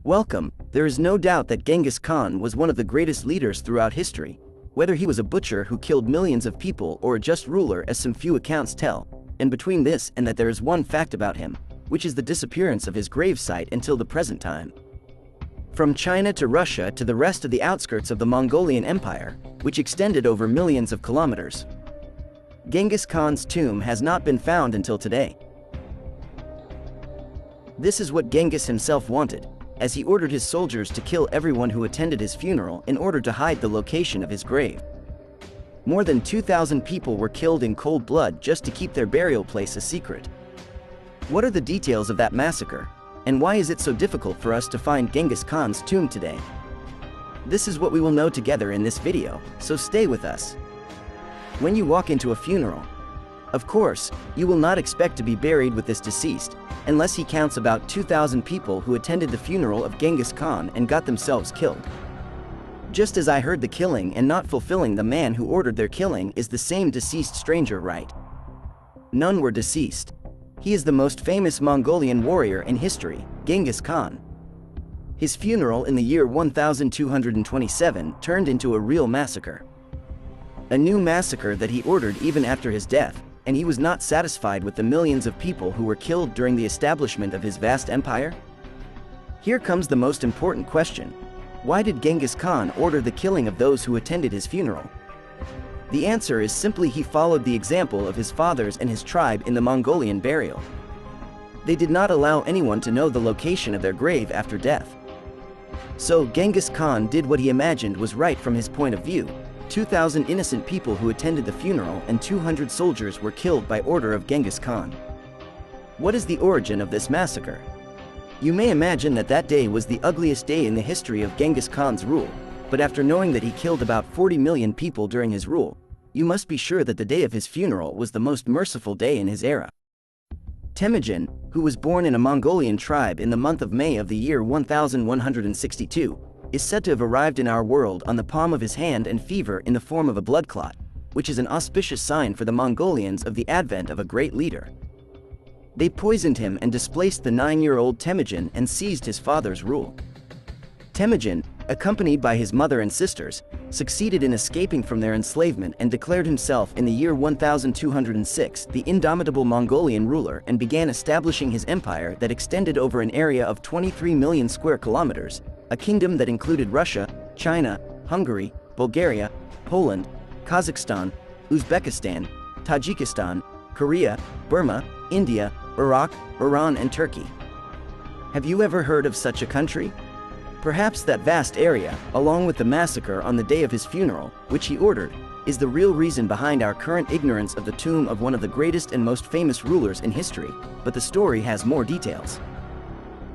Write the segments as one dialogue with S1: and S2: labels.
S1: Welcome. There is no doubt that Genghis Khan was one of the greatest leaders throughout history, whether he was a butcher who killed millions of people or a just ruler as some few accounts tell, and between this and that there is one fact about him, which is the disappearance of his gravesite until the present time. From China to Russia to the rest of the outskirts of the Mongolian Empire, which extended over millions of kilometers, Genghis Khan's tomb has not been found until today. This is what Genghis himself wanted, as he ordered his soldiers to kill everyone who attended his funeral in order to hide the location of his grave. More than 2,000 people were killed in cold blood just to keep their burial place a secret. What are the details of that massacre, and why is it so difficult for us to find Genghis Khan's tomb today? This is what we will know together in this video, so stay with us. When you walk into a funeral, of course, you will not expect to be buried with this deceased, unless he counts about 2,000 people who attended the funeral of Genghis Khan and got themselves killed. Just as I heard the killing and not fulfilling the man who ordered their killing is the same deceased stranger, right? None were deceased. He is the most famous Mongolian warrior in history, Genghis Khan. His funeral in the year 1227 turned into a real massacre. A new massacre that he ordered even after his death, and he was not satisfied with the millions of people who were killed during the establishment of his vast empire? Here comes the most important question. Why did Genghis Khan order the killing of those who attended his funeral? The answer is simply he followed the example of his fathers and his tribe in the Mongolian burial. They did not allow anyone to know the location of their grave after death. So Genghis Khan did what he imagined was right from his point of view. 2,000 innocent people who attended the funeral and 200 soldiers were killed by order of Genghis Khan. What is the origin of this massacre? You may imagine that that day was the ugliest day in the history of Genghis Khan's rule, but after knowing that he killed about 40 million people during his rule, you must be sure that the day of his funeral was the most merciful day in his era. Temujin, who was born in a Mongolian tribe in the month of May of the year 1162, is said to have arrived in our world on the palm of his hand and fever in the form of a blood clot, which is an auspicious sign for the Mongolians of the advent of a great leader. They poisoned him and displaced the 9-year-old Temujin and seized his father's rule. Temujin, accompanied by his mother and sisters, succeeded in escaping from their enslavement and declared himself in the year 1206 the indomitable Mongolian ruler and began establishing his empire that extended over an area of 23 million square kilometers, a kingdom that included Russia, China, Hungary, Bulgaria, Poland, Kazakhstan, Uzbekistan, Tajikistan, Korea, Burma, India, Iraq, Iran, and Turkey. Have you ever heard of such a country? Perhaps that vast area, along with the massacre on the day of his funeral, which he ordered, is the real reason behind our current ignorance of the tomb of one of the greatest and most famous rulers in history, but the story has more details.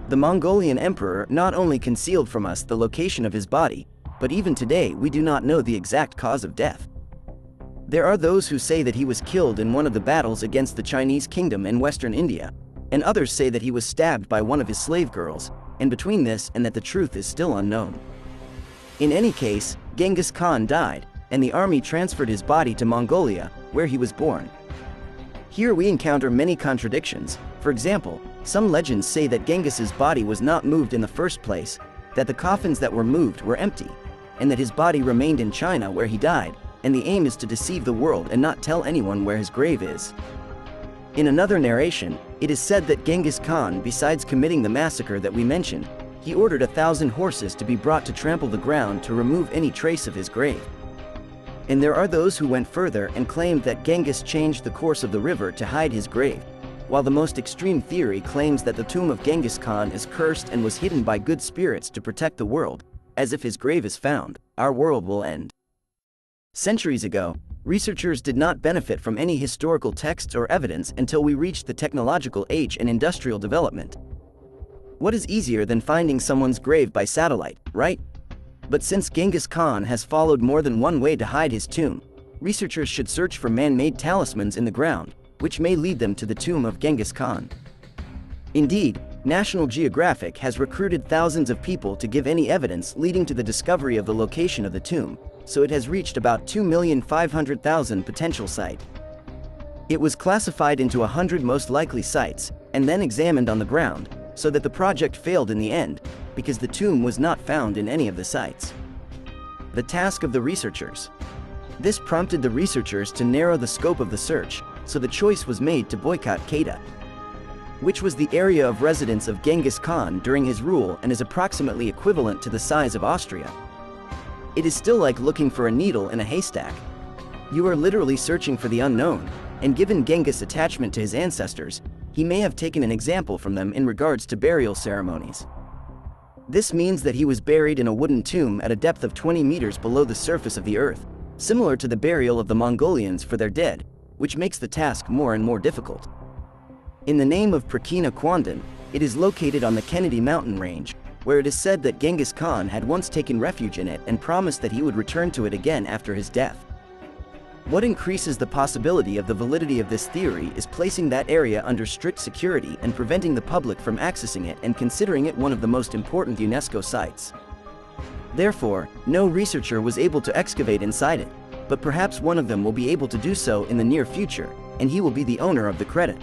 S1: The Mongolian emperor not only concealed from us the location of his body, but even today we do not know the exact cause of death. There are those who say that he was killed in one of the battles against the Chinese kingdom in western India, and others say that he was stabbed by one of his slave girls, and between this and that the truth is still unknown. In any case, Genghis Khan died, and the army transferred his body to Mongolia, where he was born. Here we encounter many contradictions. For example, some legends say that Genghis's body was not moved in the first place, that the coffins that were moved were empty, and that his body remained in China where he died, and the aim is to deceive the world and not tell anyone where his grave is. In another narration, it is said that Genghis Khan, besides committing the massacre that we mentioned, he ordered 1,000 horses to be brought to trample the ground to remove any trace of his grave. And there are those who went further and claimed that Genghis changed the course of the river to hide his grave, while the most extreme theory claims that the tomb of Genghis Khan is cursed and was hidden by good spirits to protect the world, as if his grave is found, our world will end. Centuries ago, researchers did not benefit from any historical texts or evidence until we reached the technological age and industrial development. What is easier than finding someone's grave by satellite, right? But since Genghis Khan has followed more than one way to hide his tomb, researchers should search for man-made talismans in the ground, which may lead them to the tomb of Genghis Khan. Indeed, National Geographic has recruited thousands of people to give any evidence leading to the discovery of the location of the tomb, so it has reached about 2,500,000 potential sites. It was classified into 100 most likely sites, and then examined on the ground, so that the project failed in the end, because the tomb was not found in any of the sites. The task of the researchers. This prompted the researchers to narrow the scope of the search, so the choice was made to boycott Kedah, which was the area of residence of Genghis Khan during his rule and is approximately equivalent to the size of Austria. It is still like looking for a needle in a haystack. You are literally searching for the unknown, and given Genghis' attachment to his ancestors, he may have taken an example from them in regards to burial ceremonies. This means that he was buried in a wooden tomb at a depth of 20 meters below the surface of the earth, similar to the burial of the Mongolians for their dead, which makes the task more and more difficult. In the name of Prakina Kwandan, it is located on the Kennedy mountain range, where it is said that Genghis Khan had once taken refuge in it and promised that he would return to it again after his death. What increases the possibility of the validity of this theory is placing that area under strict security and preventing the public from accessing it and considering it one of the most important UNESCO sites. Therefore, no researcher was able to excavate inside it, but perhaps one of them will be able to do so in the near future, and he will be the owner of the credit.